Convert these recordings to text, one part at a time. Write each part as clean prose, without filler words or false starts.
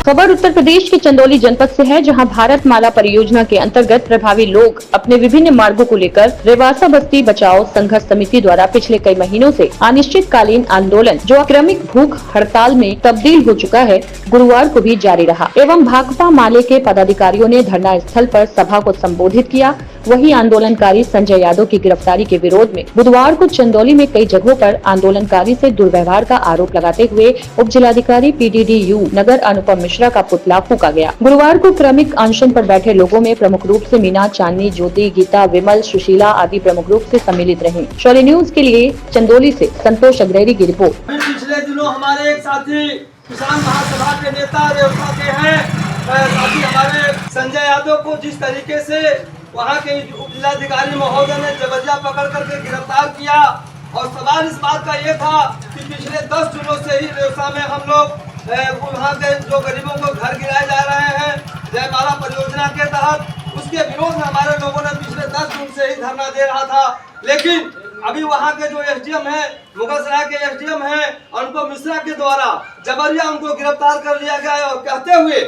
खबर उत्तर प्रदेश के चंदौली जनपद से है, जहां भारत माला परियोजना के अंतर्गत प्रभावी लोग अपने विभिन्न मार्गों को लेकर रेवासा बस्ती बचाओ संघर्ष समिति द्वारा पिछले कई महीनों से अनिश्चितकालीन आंदोलन जो क्रमिक भूख हड़ताल में तब्दील हो चुका है, गुरुवार को भी जारी रहा एवं भाकपा माले के पदाधिकारियों ने धरना स्थल पर सभा को संबोधित किया। वहीं आंदोलनकारी संजय यादव की गिरफ्तारी के विरोध में बुधवार को चंदौली में कई जगहों पर आंदोलनकारी से दुर्व्यवहार का आरोप लगाते हुए उप जिलाधिकारी PDDU नगर अनुपम मिश्रा का पुतला फूंका गया। गुरुवार को क्रमिक अनशन पर बैठे लोगों में प्रमुख रूप से मीना, चांदनी, ज्योति, गीता, विमल, सुशीला आदि प्रमुख रूप से सम्मिलित रहे। शौर्य न्यूज के लिए चंदौली से संतोष अग्रहरी की रिपोर्ट। पिछले दिनों हमारे एक साथी किसान महासभा के नेता रेवसा के हैं साथी हमारे संजय यादव को जिस तरीके से वहाँ के उप जिलाधिकारी महोदय ने जबरिया पकड़ करके गिरफ्तार किया, और सवाल इस बात का ये था कि पिछले 10 दिनों से ही रेवसा में हम लोग वहाँ के जो गरीबों को घर गिराए जा रहे हैं जयमाला परियोजना के तहत, उसके विरोध में हमारे लोगों ने पिछले 10 दिन से ही धरना दे रहा था। लेकिन अभी वहाँ के जो SDM है, मुगलसराय के SDM है, उनको मिश्रा के द्वारा जबरिया उनको गिरफ्तार कर लिया गया है, और कहते हुए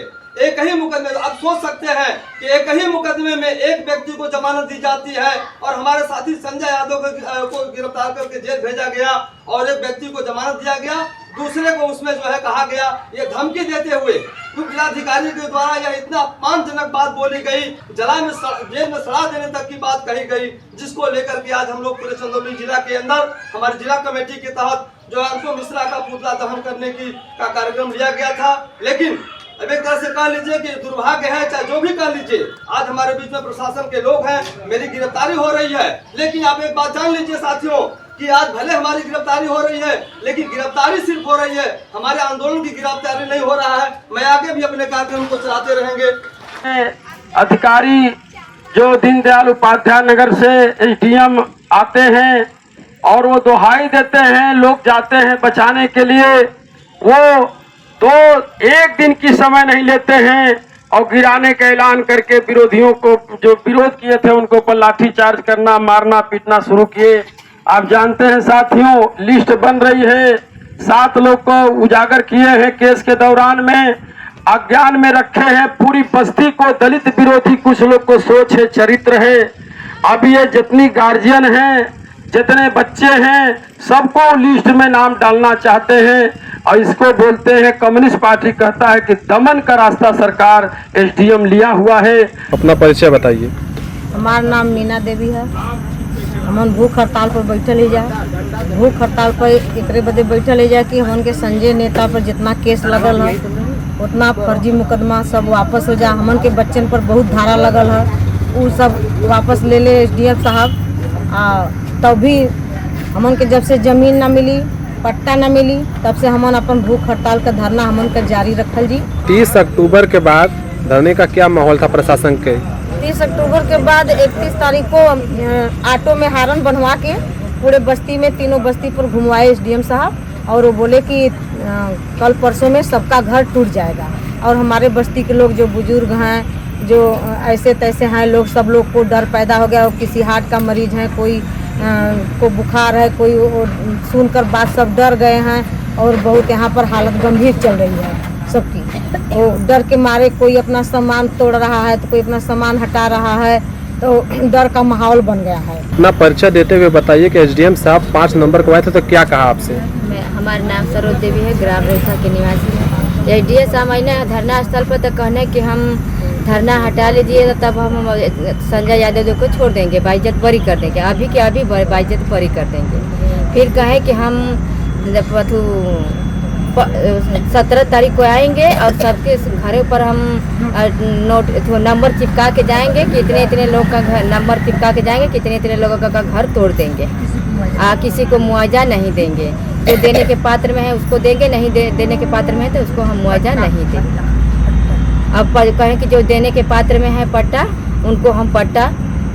एक ही मुकदमे, आप सोच सकते हैं कि एक ही मुकदमे में एक व्यक्ति को जमानत दी जाती है और हमारे साथी संजय यादव को गिरफ्तार करके जेल भेजा गया और एक व्यक्ति को जमानत दिया गया, दूसरे को उसमें जो है कहा गया, ये धमकी देते हुए उप जिलाधिकारी के द्वारा यह इतना अपमानजनक बात बोली गई, जेल में सड़ा देने तक की बात कही गई, जिसको लेकर के आज हम लोग पूरे चंदौली जिला के अंदर हमारी जिला कमेटी के तहत जो है उनको मिश्रा का पुतला दहन करने का कार्यक्रम लिया गया था। लेकिन अब एक तरह से कह लीजिए कि दुर्भाग्य है, चाहे जो भी कह लीजिए, आज हमारे बीच में प्रशासन के लोग हैं, मेरी गिरफ्तारी हो रही है। लेकिन आप एक बात जान लीजिए साथियों कि आज भले हमारी गिरफ्तारी हो रही है, लेकिन गिरफ्तारी सिर्फ हो रही है, हमारे आंदोलन की गिरफ्तारी नहीं हो रहा है। मैं आगे भी अपने कार्यक्रम को चलाते रहेंगे। अधिकारी जो दीनदयाल उपाध्याय नगर से SDM आते हैं और वो दुहाई देते हैं, लोग जाते हैं बचाने के लिए, वो तो एक दिन की समय नहीं लेते हैं और गिराने का ऐलान करके विरोधियों को, जो विरोध किए थे उनको पर लाठी चार्ज करना, मारना पीटना शुरू किए। आप जानते हैं साथियों, लिस्ट बन रही है, 7 लोग को उजागर किए हैं केस के दौरान में, अज्ञान में रखे हैं पूरी बस्ती को, दलित विरोधी कुछ लोग को सोच है, चरित्र है। अब ये जितनी गार्जियन हैं, जितने बच्चे हैं, सबको लिस्ट में नाम डालना चाहते हैं, और इसको बोलते हैं, कम्युनिस्ट पार्टी कहता है कि दमन का रास्ता सरकार SDM लिया हुआ है। अपना परिचय बताइए। हमारा नाम मीना देवी है। हम भूख हड़ताल पर बैठल ही जाए, भूख हड़ताल पर एकरे बदे बैठल ही जाए कि हमन के संजय नेता पर जितना केस लगल है उतना फर्जी मुकदमा सब वापस हो जाए। हमन के बच्चन पर बहुत धारा लगल है, वो सब वापस ले ले SDM साहब। तब भी हमन के जब से जमीन ना मिली, पट्टा न मिली, तब से हमन अपन भूख हड़ताल का धरना हमन का जारी रखल जी। 30 अक्टूबर के बाद धरने का क्या माहौल था प्रशासन के? 30 अक्टूबर के बाद 31 तारीख को ऑटो में हारन बनवा के पूरे बस्ती में, तीनों बस्ती पर घुमवाए SDM साहब, और वो बोले कि कल परसों में सबका घर टूट जाएगा। और हमारे बस्ती के लोग जो बुजुर्ग हैं, जो ऐसे तैसे हैं लोग, सब लोग को डर पैदा हो गया। किसी हार्ट का मरीज है, कोई को बुखार है, कोई सुनकर बात सब डर गए हैं, और बहुत यहाँ पर हालत गंभीर चल रही है सबकी। वो डर के मारे कोई अपना सामान तोड़ रहा है, तो कोई अपना सामान हटा रहा है, तो डर का माहौल बन गया है। अपना परिचय देते हुए बताइए कि SDM साहब 5 नंबर को आए थे तो क्या कहा आपसे? हमारा नाम सरोज देवी है, ग्राम रेखा के निवासी है। SDM साहब आए धरना स्थल पर, तो कहने कि हम धरना हटा लीजिए, तब हम संजय यादव को छोड़ देंगे, बाइज्जत बरी कर देंगे, अभी के अभी बाइज्जत बरी कर देंगे। फिर कहे कि हम 17 तारीख को आएंगे और सबके घरों पर हम नंबर चिपका के जाएंगे कि इतने इतने लोग का घर नंबर चिपका के जाएंगे, कितने इतने लोगों का घर तोड़ देंगे, किसी को मुआवजा नहीं देंगे, जो देने के पात्र में है उसको देंगे, नहीं देने के पात्र में है तो उसको हम मुआवजा नहीं देंगे। अब कहें कि जो देने के पात्र में है पट्टा, उनको हम पट्टा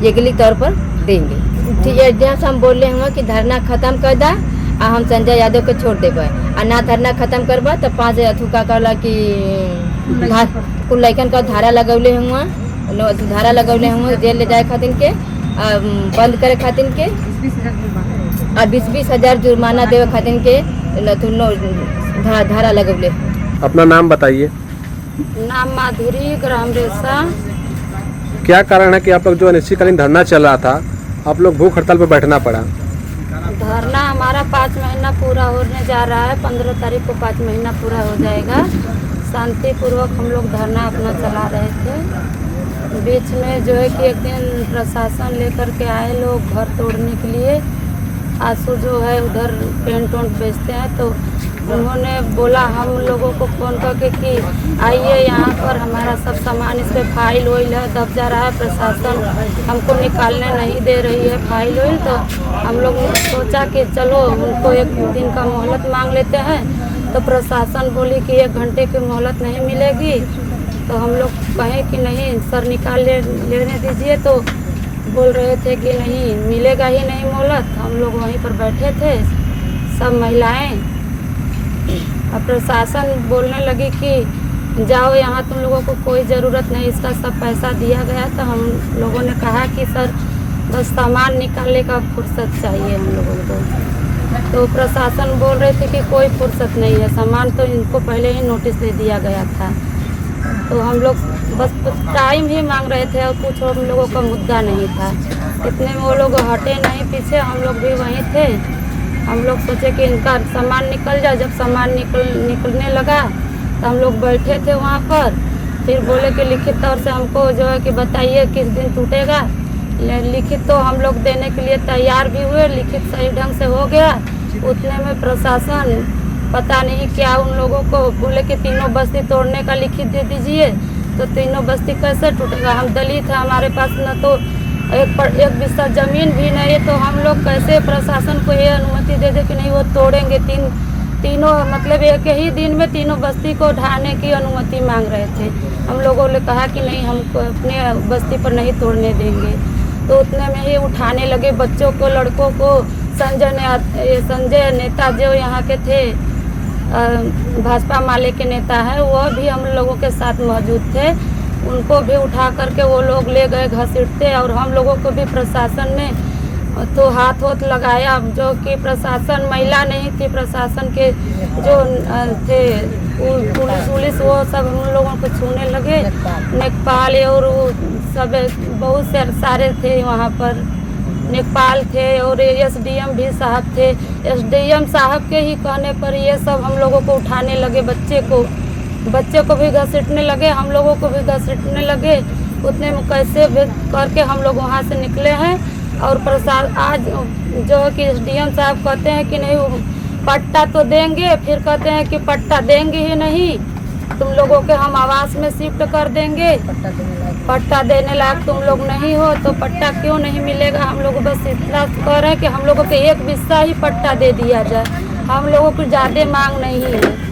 यगली तौर पर देंगे। ठीक है, जैसे हम बोल रहे हैं कि धरना खत्म कर दा, हम संजय यादव को छोड़ देवे, और ना धरना खत्म करबा तो 5 अथुका कहला कि कुल लैकन का धारा लगौले हुआ, धारा लगौले हुआ जेल ले जाए खातिर के, बंद करे खातिर के, और 20-20 हज़ार जुर्माना देवे खातिर के धारा लगौले। अपना नाम बताइए। नाम माधुरी, ग्राम रेसा। क्या कारण है कि आप लोग जो अनिश्चितकालीन धरना चल रहा था, आप लोग भूख हड़ताल पर बैठना पड़ा? धरना हमारा 5 महीना पूरा होने जा रहा है। 15 तारीख को 5 महीना पूरा हो जाएगा। शांतिपूर्वक हम लोग धरना अपना चला रहे थे। बीच में जो है कि एक दिन प्रशासन लेकर के आए लोग घर तोड़ने के लिए। आंसू जो है उधर पेंट वेंट बेचते हैं, तो उन्होंने बोला हम लोगों को फ़ोन करके कि आइए यहाँ पर, हमारा सब सामान इस पर फाइल वाइल है, दब जा रहा है, प्रशासन हमको निकालने नहीं दे रही है फाइल वाइल। तो हम लोग ने सोचा कि चलो उनको 1 दिन का मोहलत मांग लेते हैं। तो प्रशासन बोली कि 1 घंटे की मोहलत नहीं मिलेगी। तो हम लोग कहें कि नहीं सर लेने दीजिए, तो बोल रहे थे कि नहीं मिलेगा ही नहीं मोहलत। हम लोग वहीं पर बैठे थे सब महिलाएं। अब प्रशासन बोलने लगी कि जाओ, यहाँ तुम लोगों को कोई ज़रूरत नहीं, इसका सब पैसा दिया गया। तो हम लोगों ने कहा कि सर बस सामान निकालने का फुर्सत चाहिए हम लोगों को। तो प्रशासन बोल रहे थे कि कोई फुर्सत नहीं है, सामान तो इनको पहले ही नोटिस दे दिया गया था। तो हम लोग बस टाइम ही मांग रहे थे और कुछ हम लोगों का मुद्दा नहीं था। इतने में वो लोग हटे नहीं पीछे, हम लोग भी वहीं थे। हम लोग सोचे कि इनका सामान निकल जाए। जब सामान निकलने लगा तो हम लोग बैठे थे वहाँ पर। फिर बोले कि लिखित तौर से हमको जो है कि बताइए किस दिन टूटेगा। लिखित तो हम लोग देने के लिए तैयार भी हुए, लिखित सही ढंग से हो गया। उतने में प्रशासन पता नहीं क्या उन लोगों को बोले कि तीनों बस्ती तोड़ने का लिखित दे दीजिए। तो तीनों बस्ती कैसे टूटेगा? हम दलित हैं, हमारे पास न तो एक बिस्सा ज़मीन भी नहीं है, तो हम लोग कैसे प्रशासन को ये अनुमति दे दे कि नहीं वो तोड़ेंगे। तीनों मतलब एक ही दिन में तीनों बस्ती को ढाने की अनुमति मांग रहे थे। हम लोगों ने कहा कि नहीं, हमको अपने बस्ती पर नहीं तोड़ने देंगे। तो उतने में ही उठाने लगे बच्चों को, लड़कों को। संजय नेता जो यहाँ के थे, भाजपा माले के नेता हैं, वह भी हम लोगों के साथ मौजूद थे। उनको भी उठा करके वो लोग ले गए घसीटते। और हम लोगों को भी प्रशासन ने तो हाथ लगाया, जो कि प्रशासन महिला नहीं थी, प्रशासन के जो थे पुलिस वो सब हम लोगों को छूने लगे। नेकपाल और सब बहुत से सारे थे वहाँ पर, नेकपाल थे और एसडीएम भी साहब थे। एसडीएम साहब के ही कहने पर ये सब हम लोगों को उठाने लगे। बच्चे को भी घसीटने लगे, हम लोगों को भी घसीटने लगे। उतने में कैसे करके हम लोग वहाँ से निकले हैं। और आज जो कि एसडीएम साहब कहते हैं कि नहीं पट्टा तो देंगे, फिर कहते हैं कि पट्टा देंगे ही नहीं, तुम लोगों के हम आवास में शिफ्ट कर देंगे। पट्टा देने लायक तुम लोग नहीं हो, तो पट्टा क्यों नहीं मिलेगा? हम लोग बस इतना कह रहे हैं कि हम लोगों को 1 बिस्सा ही पट्टा दे दिया जाए। हम लोगों को ज़्यादा मांग नहीं है।